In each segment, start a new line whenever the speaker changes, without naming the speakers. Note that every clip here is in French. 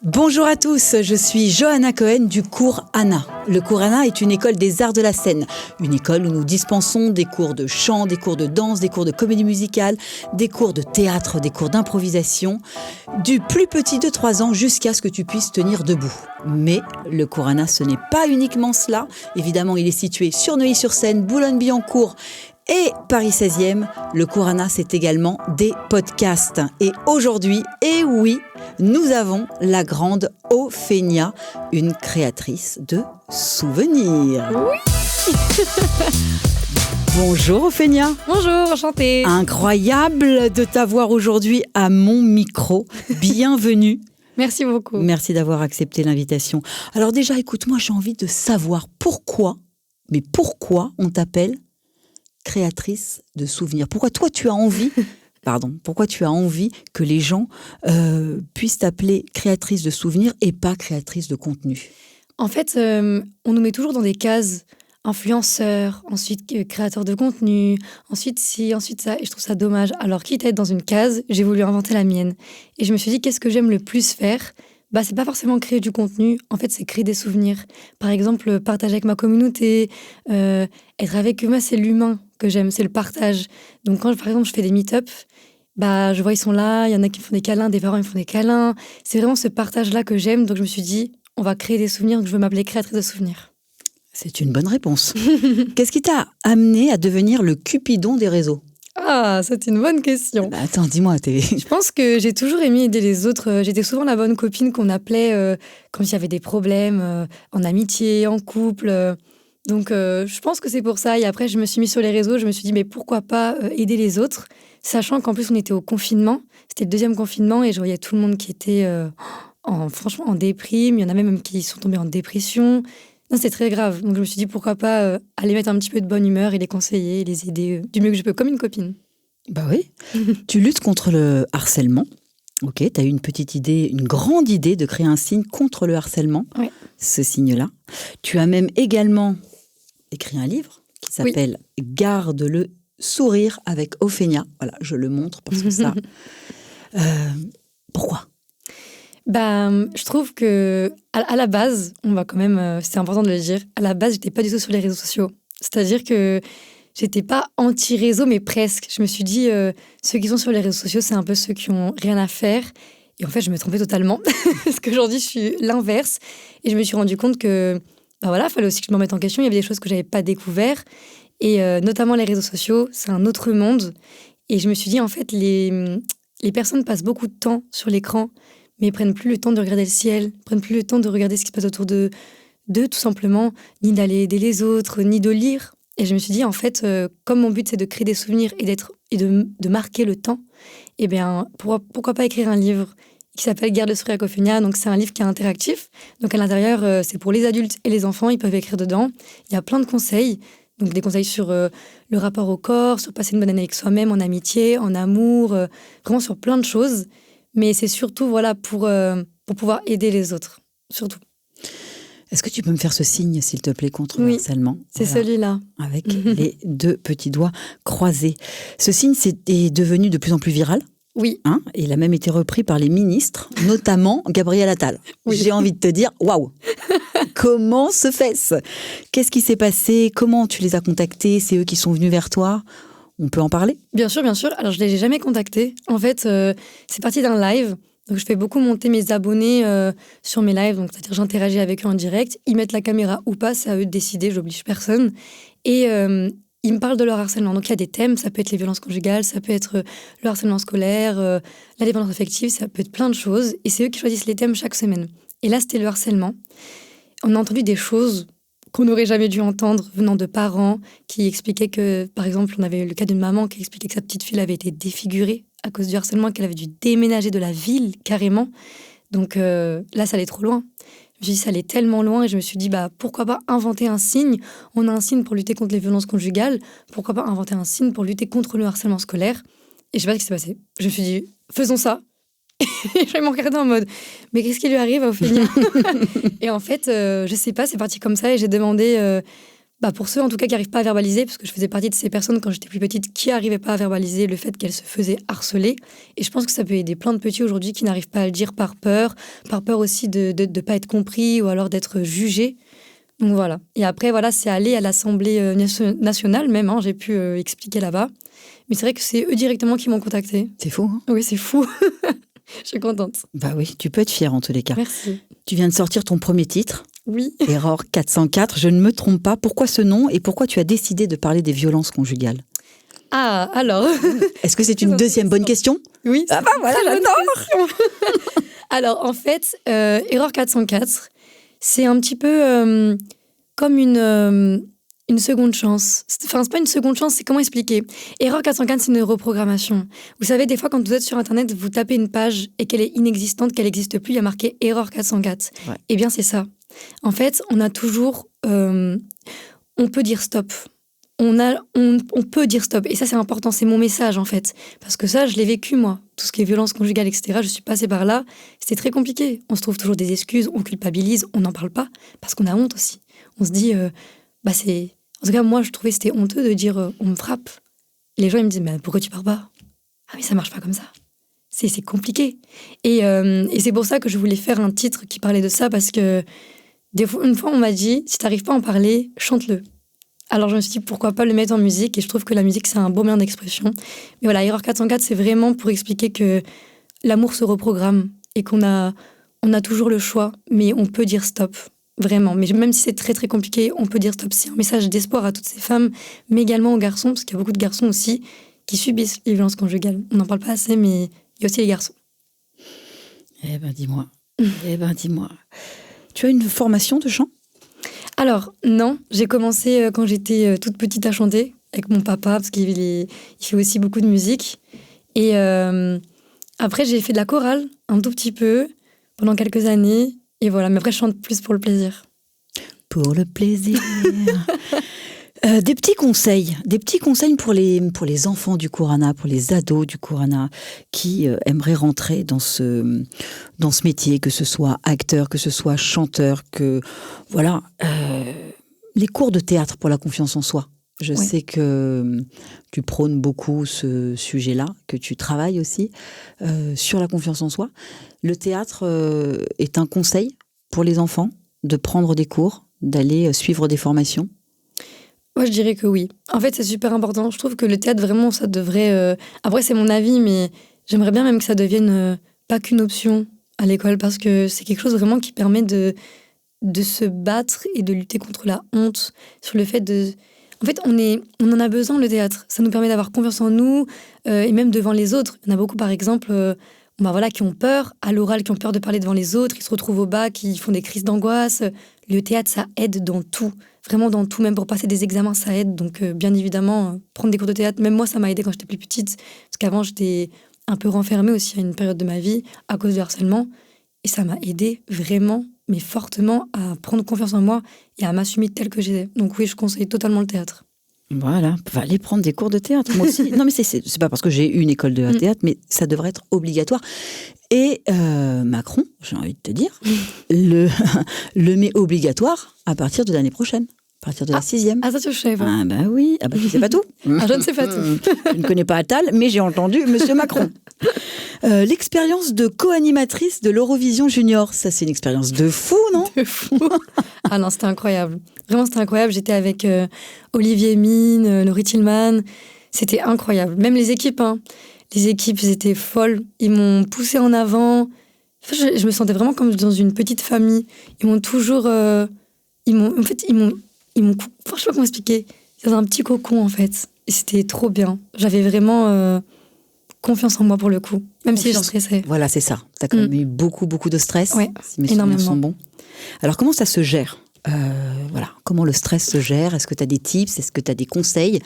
Bonjour à tous, je suis Johanna Cohen du cours Anna. Le cours Anna est une école des arts de la scène. Une école où nous dispensons des cours de chant, des cours de danse, des cours de comédie musicale, des cours de théâtre, des cours d'improvisation. Du plus petit de 3 ans jusqu'à ce que tu puisses tenir debout. Mais le cours Anna, ce n'est pas uniquement cela. Évidemment, il est situé sur Neuilly-sur-Seine, Boulogne-Billancourt et Paris 16e. Le cours Anna, c'est également des podcasts. Et aujourd'hui, et oui, nous avons la grande Ophénia, une créatrice de souvenirs.
Oui.
Bonjour Ophénia.
Bonjour, enchantée.
Incroyable de t'avoir aujourd'hui à mon micro. Bienvenue.
Merci beaucoup.
Merci d'avoir accepté l'invitation. Alors déjà, écoute-moi, j'ai envie de savoir pourquoi on t'appelle créatrice de souvenirs. Pourquoi toi, tu as envie... Pourquoi tu as envie que les gens puissent t'appeler créatrice de souvenirs et pas créatrice de contenu?
En fait, on nous met toujours dans des cases, influenceurs, ensuite créateur de contenu, ensuite ci, ensuite ça, et je trouve ça dommage. Alors, quitte à être dans une case, j'ai voulu inventer la mienne. Et je me suis dit, qu'est-ce que j'aime le plus faire ? C'est pas forcément créer du contenu, en fait, c'est créer des souvenirs. Par exemple, partager avec ma communauté, être avec eux, moi, c'est l'humain que j'aime, c'est le partage. Donc, quand, par exemple, je fais des meet-up, je vois, ils sont là, il y en a qui me font des câlins, des parents, ils me font des câlins. C'est vraiment ce partage-là que j'aime, donc je me suis dit, on va créer des souvenirs, donc je veux m'appeler créatrice de souvenirs.
C'est une bonne réponse. Qu'est-ce qui t'a amené à devenir le Cupidon des réseaux ?
Ah, c'est une bonne question.
Attends, dis-moi.
Je pense que j'ai toujours aimé aider les autres. J'étais souvent la bonne copine qu'on appelait quand il y avait des problèmes, en amitié, en couple. Donc, je pense que c'est pour ça. Et après, je me suis mise sur les réseaux. Je me suis dit, mais pourquoi pas aider les autres ? Sachant qu'en plus, on était au confinement. C'était le 2e confinement et je voyais tout le monde qui était franchement en déprime. Il y en a même qui sont tombés en dépression. Non, c'est très grave. Donc, je me suis dit, pourquoi pas aller mettre un petit peu de bonne humeur et les conseiller, les aider du mieux que je peux, comme une copine.
Bah oui. Tu luttes contre le harcèlement. Ok, tu as eu une petite idée, une grande idée de créer un signe contre le harcèlement.
Oui.
Ce signe-là. Tu as même également écrit un livre qui s'appelle Garde le sourire avec Ophénia. Voilà, je le montre parce que ça... Pourquoi ?
Je trouve que à la base, on va quand même, c'est important de le dire, à la base, j'étais pas du tout sur les réseaux sociaux. C'est-à-dire que j'étais pas anti-réseau, mais presque. Je me suis dit, ceux qui sont sur les réseaux sociaux, c'est un peu ceux qui ont rien à faire. Et en fait, je me trompais totalement. Parce qu'aujourd'hui, je suis l'inverse. Et je me suis rendu compte que, fallait aussi que je me remette en question. Il y avait des choses que j'avais pas découvertes. Et notamment les réseaux sociaux, c'est un autre monde. Et je me suis dit, en fait, les personnes passent beaucoup de temps sur l'écran, mais ils prennent plus le temps de regarder le ciel, prennent plus le temps de regarder ce qui se passe autour d'eux, tout simplement, ni d'aller aider les autres, ni de lire. Et je me suis dit, en fait, comme mon but, c'est de créer des souvenirs et de marquer le temps, eh bien, pourquoi pas écrire un livre qui s'appelle Garde le sourire avec Ophénia. Donc, c'est un livre qui est interactif. Donc, à l'intérieur, c'est pour les adultes et les enfants. Ils peuvent écrire dedans. Il y a plein de conseils. Donc, des conseils sur le rapport au corps, sur passer une bonne année avec soi-même, en amitié, en amour, vraiment sur plein de choses. Mais c'est surtout pour pouvoir aider les autres, surtout.
Est-ce que tu peux me faire ce signe, s'il te plaît, contre le harcèlement ?
C'est celui-là.
Avec les 2 petits doigts croisés. Ce signe est devenu de plus en plus viral.
Oui.
Et il a même été repris par les ministres, notamment Gabriel Attal. Oui. J'ai envie de te dire, waouh. Comment se fait-ce ? Qu'est-ce qui s'est passé ? Comment tu les as contactés ? C'est eux qui sont venus vers toi ? On peut en parler ?
Bien sûr, bien sûr. Alors, je ne les ai jamais contactés. En fait, c'est parti d'un live. Donc, je fais beaucoup monter mes abonnés sur mes lives. Donc, c'est-à-dire, j'interagis avec eux en direct. Ils mettent la caméra ou pas, c'est à eux de décider. J'oblige personne. Et ils me parlent de leur harcèlement. Donc, il y a des thèmes. Ça peut être les violences conjugales, ça peut être le harcèlement scolaire, la dépendance affective, ça peut être plein de choses. Et c'est eux qui choisissent les thèmes chaque semaine. Et là, c'était le harcèlement. On a entendu des choses qu'on n'aurait jamais dû entendre venant de parents qui expliquaient que, par exemple, on avait eu le cas d'une maman qui expliquait que sa petite fille avait été défigurée à cause du harcèlement, qu'elle avait dû déménager de la ville, carrément. Donc là, ça allait trop loin. Je me suis dit, ça allait tellement loin et je me suis dit, pourquoi pas inventer un signe ? On a un signe pour lutter contre les violences conjugales. Pourquoi pas inventer un signe pour lutter contre le harcèlement scolaire ? Et je sais pas ce qui s'est passé. Je me suis dit, faisons ça. Et je m'en regardais en mode, mais qu'est-ce qui lui arrive à Ophénia ? Et en fait, je sais pas, c'est parti comme ça et j'ai demandé pour ceux en tout cas qui n'arrivent pas à verbaliser, parce que je faisais partie de ces personnes quand j'étais plus petite qui n'arrivaient pas à verbaliser le fait qu'elles se faisaient harceler. Et je pense que ça peut aider plein de petits aujourd'hui qui n'arrivent pas à le dire par peur aussi de ne pas être compris ou alors d'être jugés. Donc voilà. Et après, voilà, c'est aller à l'Assemblée nationale même, hein, j'ai pu expliquer là-bas. Mais c'est vrai que c'est eux directement qui m'ont contactée.
C'est fou, hein?
Oui, c'est fou. Je suis contente.
Bah oui, tu peux être fière en tous les cas.
Merci.
Tu viens de sortir ton premier titre.
Oui.
Erreur 404, je ne me trompe pas. Pourquoi ce nom et pourquoi tu as décidé de parler des violences conjugales?
Ah, alors.
Est-ce que c'est une deuxième bonne question?
Oui.
Ah bah voilà, j'adore.
Alors, en fait, Erreur 404, c'est un petit peu comme une seconde chance. Enfin, c'est pas une seconde chance, c'est comment expliquer. Erreur 404, c'est une reprogrammation. Vous savez, des fois, quand vous êtes sur Internet, vous tapez une page et qu'elle est inexistante, qu'elle n'existe plus, il y a marqué Erreur 404.
Ouais.
Eh bien, c'est ça. En fait, on a toujours... on peut dire stop. On peut dire stop. Et ça, c'est important. C'est mon message, en fait. Parce que ça, je l'ai vécu, moi. Tout ce qui est violence conjugale, etc., je suis passée par là. C'était très compliqué. On se trouve toujours des excuses, on culpabilise, on n'en parle pas. Parce qu'on a honte aussi. On se dit... c'est... En tout cas, moi, je trouvais que c'était honteux de dire on me frappe. Les gens, ils me disent mais pourquoi tu pars pas? Ah mais ça marche pas comme ça. C'est compliqué. Et c'est pour ça que je voulais faire un titre qui parlait de ça, parce que une fois, on m'a dit si t'arrives pas à en parler, chante-le. Alors je me suis dit pourquoi pas le mettre en musique, et je trouve que la musique, c'est un beau moyen d'expression. Mais voilà, Erreur 404, c'est vraiment pour expliquer que l'amour se reprogramme et qu'on a toujours le choix, mais on peut dire stop. Vraiment, mais même si c'est très très compliqué, on peut dire stop. C'est un message d'espoir à toutes ces femmes, mais également aux garçons, parce qu'il y a beaucoup de garçons aussi qui subissent les violences conjugales. On n'en parle pas assez, mais il y a aussi les garçons.
Eh ben dis-moi. Tu as une formation de chant?
Alors, non, j'ai commencé quand j'étais toute petite à chanter, avec mon papa, parce qu'il fait aussi beaucoup de musique. Et après, j'ai fait de la chorale, un tout petit peu, pendant quelques années. Et voilà, mais après, je chante plus pour le plaisir.
Pour le plaisir. Des petits conseils pour les enfants du Courana, pour les ados du Courana, qui aimeraient rentrer dans ce métier, que ce soit acteur, que ce soit chanteur, les cours de théâtre pour la confiance en soi. Je sais que tu prônes beaucoup ce sujet-là, que tu travailles aussi sur la confiance en soi. Le théâtre est un conseil pour les enfants de prendre des cours, d'aller suivre des formations?
Moi, je dirais que oui. En fait, c'est super important. Je trouve que le théâtre, vraiment, ça devrait... Après, c'est mon avis, mais j'aimerais bien même que ça devienne pas qu'une option à l'école, parce que c'est quelque chose vraiment qui permet de se battre et de lutter contre la honte, sur le fait de... En fait, on en a besoin, le théâtre. Ça nous permet d'avoir confiance en nous, et même devant les autres. Il y en a beaucoup, par exemple, qui ont peur, à l'oral, qui ont peur de parler devant les autres, qui se retrouvent au bac, qui font des crises d'angoisse. Le théâtre, ça aide dans tout. Vraiment dans tout, même pour passer des examens, ça aide. Donc, bien évidemment, prendre des cours de théâtre, même moi, ça m'a aidé quand j'étais plus petite. Parce qu'avant, j'étais un peu renfermée aussi à une période de ma vie, à cause du harcèlement. Et ça m'a aidé vraiment, mais fortement, à prendre confiance en moi et à m'assumer telle que j'étais. Donc oui, je conseille totalement le théâtre.
Voilà, va aller prendre des cours de théâtre, moi aussi. Non, mais c'est pas parce que j'ai eu une école de théâtre, mais ça devrait être obligatoire. Et Macron, j'ai envie de te dire, le met obligatoire à partir de l'année prochaine, à partir de la 6e.
Ah, ça, je sais pas.
Ah bah oui, tu sais pas tout.
Je ne sais pas tout.
Je ne connais pas Attal, mais j'ai entendu Monsieur Macron. L'expérience de co-animatrice de l'Eurovision Junior, ça c'est une expérience de fou, non?
De fou. Ah non, c'était incroyable. Vraiment, c'était incroyable. J'étais avec Olivier Mine, Laurie Tillman. C'était incroyable. Même les équipes, Les équipes, elles étaient folles. Ils m'ont poussée en avant. Enfin, je me sentais vraiment comme dans une petite famille. Ils m'ont toujours... Ils m'ont... Enfin, je sais pas comment expliquer. Ils étaient dans un petit cocon, en fait. Et c'était trop bien. J'avais vraiment confiance en moi, pour le coup. Même si je stressais.
Voilà, c'est ça. T'as quand même eu beaucoup de stress.
Ouais,
si mes souvenirs sont bons. Alors, comment ça se gère? Comment le stress se gère? Est-ce que tu as des tips? Est-ce que tu as des conseils?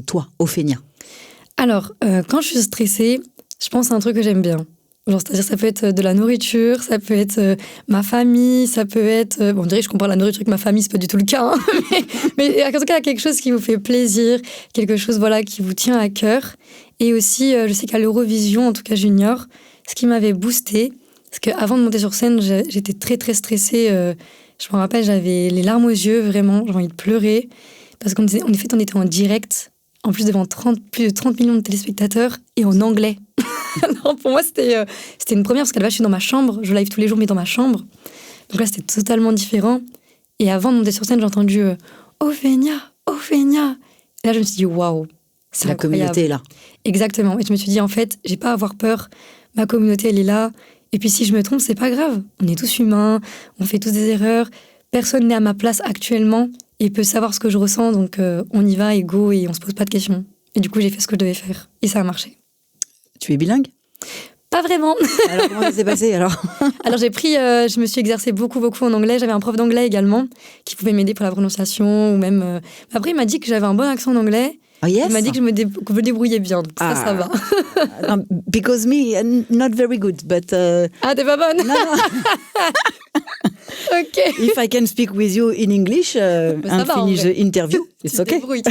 Toi, Ophénia.
Alors, quand je suis stressée, je pense à un truc que j'aime bien. C'est-à-dire, ça peut être de la nourriture, ça peut être ma famille, ça peut être... on dirait que je compare la nourriture avec ma famille, c'est pas du tout le cas. Mais en tout cas, il y a quelque chose qui vous fait plaisir, quelque chose qui vous tient à cœur. Et aussi, je sais qu'à l'Eurovision, en tout cas junior, ce qui m'avait boostée, parce qu'avant de monter sur scène, j'étais très très stressée. Je me rappelle, j'avais les larmes aux yeux, vraiment, j'ai envie de pleurer. Parce qu'en fait, on était en direct, en plus devant plus de 30 millions de téléspectateurs, et en anglais. Alors, pour moi, c'était une première, parce qu'à la base, je suis dans ma chambre, je live tous les jours, mais dans ma chambre. Donc là, c'était totalement différent. Et avant de monter sur scène, j'ai entendu Ophenia, Ophenia. Et là, je me suis dit, waouh, c'est
La
incroyable.
communauté est là.
Exactement. Et je me suis dit, en fait, j'ai pas à avoir peur. Ma communauté, elle est là. Et puis, si je me trompe, c'est pas grave. On est tous humains, on fait tous des erreurs. Personne n'est à ma place actuellement et peut savoir ce que je ressens. Donc, on y va et go, et on se pose pas de questions. Et du coup, j'ai fait ce que je devais faire. Et ça a marché.
Tu es bilingue?
Pas vraiment.
Alors, comment ça s'est passé alors?
Alors, je me suis exercée beaucoup en anglais. J'avais un prof d'anglais également qui pouvait m'aider pour la prononciation ou même. Après, il m'a dit que j'avais un bon accent en anglais.
Oh yes.
Il m'a dit que je me débrouillais bien. Donc ça va.
Because me, not very good, but...
Ah, t'es pas bonne?
No.
Ok.
If I can speak with you in English and finish the interview, it's
Tu te
okay.
débrouilles.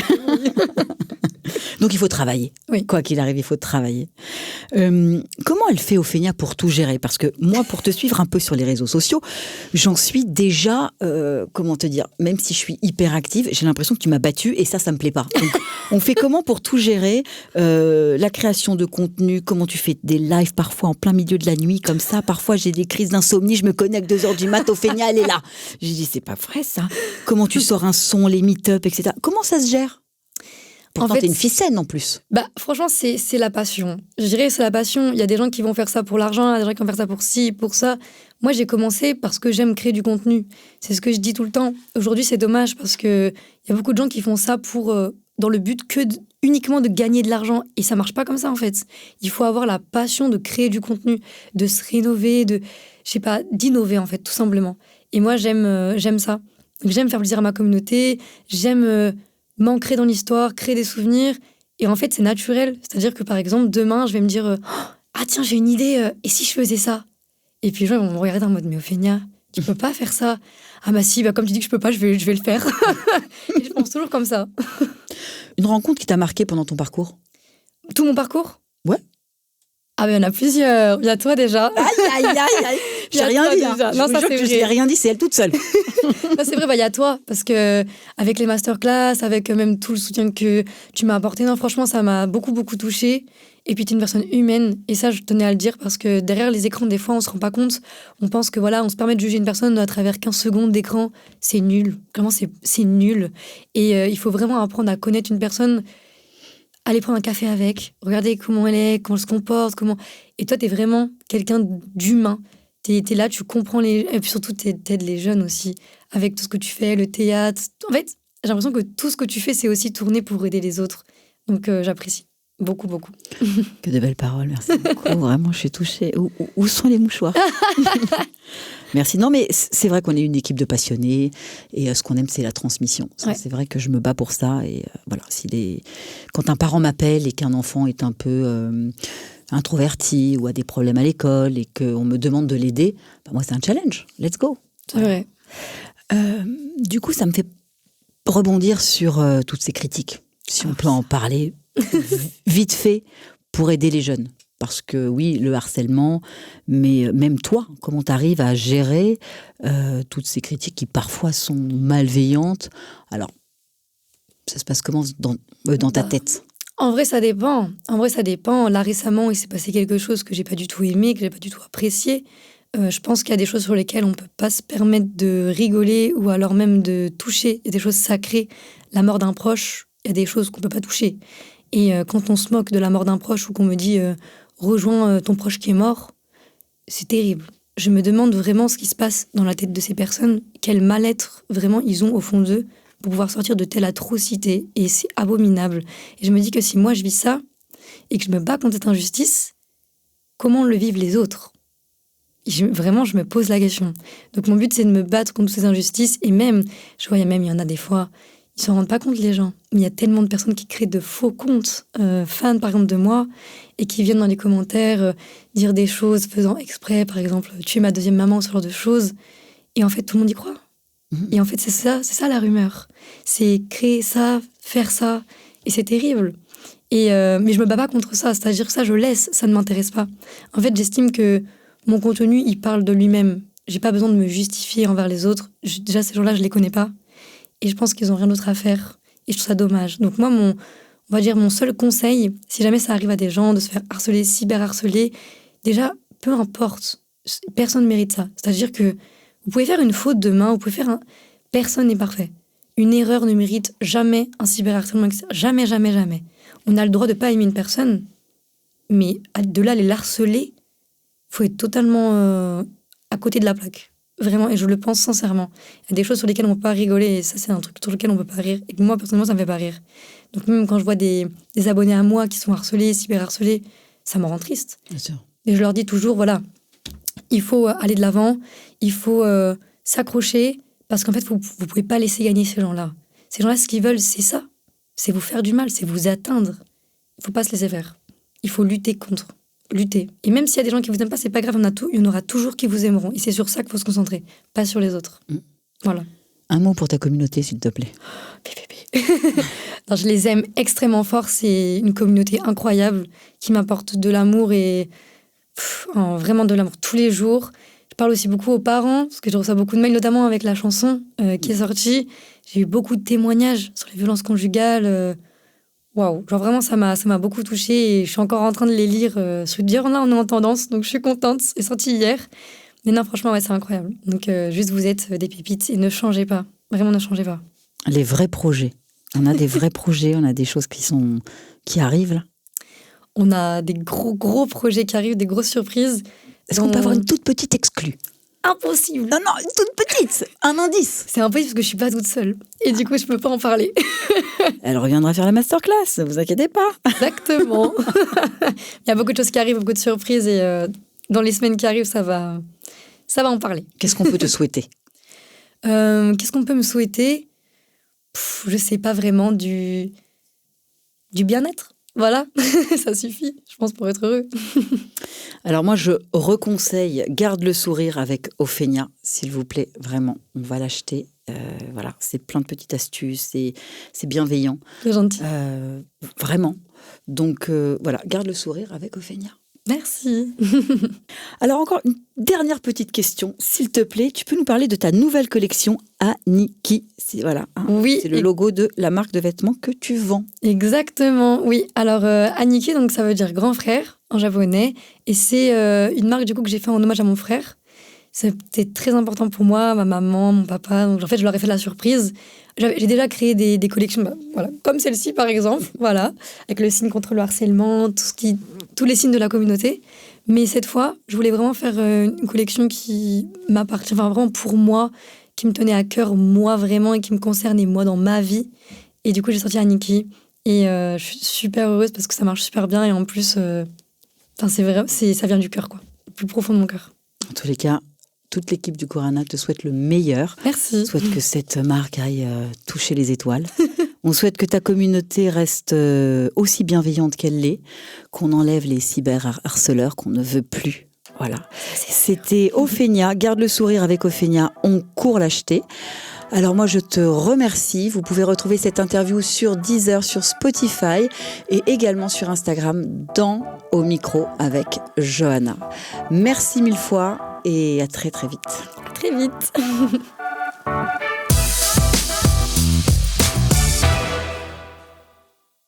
Donc il faut travailler.
Oui.
Quoi qu'il arrive, il faut travailler. Comment elle fait Ophenia pour tout gérer? Parce que moi, pour te suivre un peu sur les réseaux sociaux, j'en suis déjà, comment te dire, même si je suis hyper active, j'ai l'impression que tu m'as battue et ça me plaît pas. Donc, on fait comment pour tout gérer? La création de contenu, comment tu fais des lives parfois en plein milieu de la nuit comme ça? Parfois j'ai des crises d'insomnie, je me connecte 2h du mat, Ophenia elle est là. J'ai dit c'est pas vrai ça. Comment tu sors un son, les meet-up, etc. Comment ça se gère? Pourtant, t'es une fille saine en plus.
Bah, franchement, c'est la passion. Je dirais c'est la passion. Il y a des gens qui vont faire ça pour l'argent, il y a des gens qui vont faire ça pour ci, pour ça. Moi, j'ai commencé parce que j'aime créer du contenu. C'est ce que je dis tout le temps. Aujourd'hui, c'est dommage parce qu'il y a beaucoup de gens qui font ça dans le but uniquement de gagner de l'argent. Et ça marche pas comme ça, en fait. Il faut avoir la passion de créer du contenu, de se rénover, d'innover, en fait, tout simplement. Et moi, j'aime ça. J'aime faire plaisir à ma communauté, j'aime m'ancrer dans l'histoire, créer des souvenirs. Et en fait, c'est naturel. C'est-à-dire que, par exemple, demain, je vais me dire ah tiens, j'ai une idée, et si je faisais ça? Et puis les gens ils vont me regarder en mode mais Ophenia, tu peux pas faire ça. Ah bah si, comme tu dis que je peux pas, je vais le faire. Et je pense toujours comme ça.
Une rencontre qui t'a marqué pendant ton parcours?
Tout mon parcours?
Ouais.
Ah ben il y en a plusieurs. Il y a toi déjà.
Aïe. J'ai rien dit.
Non, ça c'est vrai.
Je n'ai rien dit, c'est elle toute seule.
Non, c'est vrai, il y a toi. Parce que avec les masterclass, avec même tout le soutien que tu m'as apporté, non, franchement, ça m'a beaucoup touchée. Et puis, tu es une personne humaine. Et ça, je tenais à le dire parce que derrière les écrans, des fois, on se rend pas compte. On pense que voilà, on se permet de juger une personne à travers 15 secondes d'écran. C'est nul. Clairement, c'est nul. Et il faut vraiment apprendre à connaître une personne, aller prendre un café avec, regarder comment elle est, comment elle se comporte, Et toi, tu es vraiment quelqu'un d'humain. T'es là, tu comprends et puis surtout, t'aides les jeunes aussi, avec tout ce que tu fais, le théâtre. En fait, j'ai l'impression que tout ce que tu fais, c'est aussi tourner pour aider les autres. Donc, j'apprécie. Beaucoup.
Que de belles paroles, merci beaucoup. Vraiment, je suis touchée. Où sont les mouchoirs? Merci. Non, mais c'est vrai qu'on est une équipe de passionnés et ce qu'on aime, c'est la transmission. Ça, ouais. C'est vrai que je me bats pour ça. Et voilà, quand un parent m'appelle et qu'un enfant est un peu introverti ou a des problèmes à l'école et qu'on me demande de l'aider, moi, c'est un challenge. Let's go.
C'est vrai.
Du coup, ça me fait rebondir sur toutes ces critiques. Si on peut en parler vite fait pour aider les jeunes. Parce que oui, le harcèlement, mais même toi, comment tu arrives à gérer toutes ces critiques qui parfois sont malveillantes? Alors, ça se passe comment dans ta tête?
En vrai, ça dépend. Là, récemment, il s'est passé quelque chose que j'ai pas du tout aimé, que j'ai pas du tout apprécié. Je pense qu'il y a des choses sur lesquelles on peut pas se permettre de rigoler ou alors même de toucher. Il y a des choses sacrées. La mort d'un proche, il y a des choses qu'on peut pas toucher. Et quand on se moque de la mort d'un proche ou qu'on me dit rejoins ton proche qui est mort, c'est terrible. Je me demande vraiment ce qui se passe dans la tête de ces personnes, quel mal-être vraiment ils ont au fond d'eux pour pouvoir sortir de telle atrocité. Et c'est abominable. Et je me dis que si moi je vis ça et que je me bats contre cette injustice, comment le vivent les autres? Vraiment, je me pose la question. Donc mon but, c'est de me battre contre ces injustices. Et même, je vois, il y en a des fois, ils ne se rendent pas compte, les gens. Mais il y a tellement de personnes qui créent de faux comptes, fans par exemple de moi, et qui viennent dans les commentaires dire des choses faisant exprès, par exemple, tu es ma deuxième maman, ce genre de choses. Et en fait, tout le monde y croit. Et en fait, c'est ça la rumeur. C'est créer ça, faire ça, et c'est terrible. Mais je me bats pas contre ça, c'est-à-dire que ça, je laisse, ça ne m'intéresse pas. En fait, j'estime que mon contenu, il parle de lui-même. j'ai pas besoin de me justifier envers les autres. Déjà, ces gens-là, je les connais pas. Et je pense qu'ils ont rien d'autre à faire. Et je trouve ça dommage. Donc moi, on va dire mon seul conseil, si jamais ça arrive à des gens de se faire harceler, cyberharceler, déjà, peu importe, personne ne mérite ça. C'est-à-dire que vous pouvez faire une faute demain, vous pouvez faire un... Personne n'est parfait. Une erreur ne mérite jamais un cyberharcèlement, etc. Jamais, jamais, jamais. On a le droit de pas aimer une personne, mais de là, les harceler, faut être totalement à côté de la plaque. Vraiment, et je le pense sincèrement. Il y a des choses sur lesquelles on ne peut pas rigoler, et ça, c'est un truc sur lequel on ne peut pas rire. Et que moi, personnellement, ça ne me fait pas rire. Donc même quand je vois des abonnés à moi qui sont harcelés, cyberharcelés, ça me rend triste.
Bien sûr.
Et je leur dis toujours, voilà, il faut aller de l'avant, il faut s'accrocher, parce qu'en fait, vous ne pouvez pas laisser gagner ces gens-là. Ces gens-là, ce qu'ils veulent, c'est ça. C'est vous faire du mal, c'est vous atteindre. Il ne faut pas se laisser faire. Il faut lutter contre. Lutter. Et même s'il y a des gens qui vous aiment pas, c'est pas grave, il y en aura toujours qui vous aimeront. Et c'est sur ça qu'il faut se concentrer, pas sur les autres. Voilà.
Un mot pour ta communauté, s'il te plaît.
Non, je les aime extrêmement fort. C'est une communauté incroyable qui m'apporte de l'amour et vraiment de l'amour tous les jours. Je parle aussi beaucoup aux parents, parce que je reçois beaucoup de mails, notamment avec la chanson qui est sortie. J'ai eu beaucoup de témoignages sur les violences conjugales. Waouh, genre vraiment, ça m'a beaucoup touchée et je suis encore en train de les lire. Je dire, là, on est en tendance, donc je suis contente. C'est sorti hier. Mais non, franchement, ouais, c'est incroyable. Donc, juste, vous êtes des pépites et ne changez pas. Vraiment, ne changez pas.
Les vrais projets. On a des vrais projets, on a des choses qui arrivent, là.
On a des gros projets qui arrivent, des grosses surprises.
Est-ce qu'on peut avoir une toute petite exclue ?
Impossible.
Non, une toute petite. Un indice.
C'est impossible parce que je suis pas toute seule. Et du coup, je peux pas en parler.
Elle reviendra faire la masterclass, ne vous inquiétez pas.
Exactement. Il y a beaucoup de choses qui arrivent, beaucoup de surprises. Et dans les semaines qui arrivent, ça va en parler.
Qu'est-ce qu'on peut te souhaiter ?
Qu'est-ce qu'on peut me souhaiter ? Je sais pas vraiment, du bien-être. Voilà, ça suffit, je pense, pour être heureux.
Alors moi, je reconseille Garde le sourire avec Ophénia, s'il vous plaît, vraiment, on va l'acheter. Voilà, c'est plein de petites astuces, c'est bienveillant.
C'est gentil.
Vraiment. Donc voilà, Garde le sourire avec Ophénia.
Merci.
Alors encore une dernière petite question, s'il te plaît, tu peux nous parler de ta nouvelle collection Aniki. Voilà,
oui,
c'est le logo de la marque de vêtements que tu vends.
Exactement, oui. Alors Aniki, donc ça veut dire grand frère en japonais, et c'est une marque du coup que j'ai fait en hommage à mon frère. C'était très important pour moi, ma maman, mon papa. Donc en fait, je leur ai fait la surprise. J'ai déjà créé des collections, voilà, comme celle-ci par exemple, voilà, avec le signe contre le harcèlement, tous les signes de la communauté. Mais cette fois, je voulais vraiment faire une collection qui m'appartient, enfin vraiment pour moi, qui me tenait à cœur, moi vraiment, et qui me concernait moi dans ma vie. Et du coup, j'ai sorti Aniki. Et je suis super heureuse parce que ça marche super bien. Et en plus, c'est vrai, ça vient du cœur, quoi, le plus profond de mon cœur.
En tous les cas, toute l'équipe du cours Anna te souhaite le meilleur.
Merci.
Souhaite que cette marque aille toucher les étoiles. On souhaite que ta communauté reste aussi bienveillante qu'elle l'est, qu'on enlève les cyberharceleurs qu'on ne veut plus. Voilà. C'était Ophénia. Garde le sourire avec Ophénia. On court l'acheter. Alors moi, je te remercie. Vous pouvez retrouver cette interview sur Deezer, sur Spotify et également sur Instagram dans Au micro avec Johanna. Merci mille fois et à très très vite.
À très vite.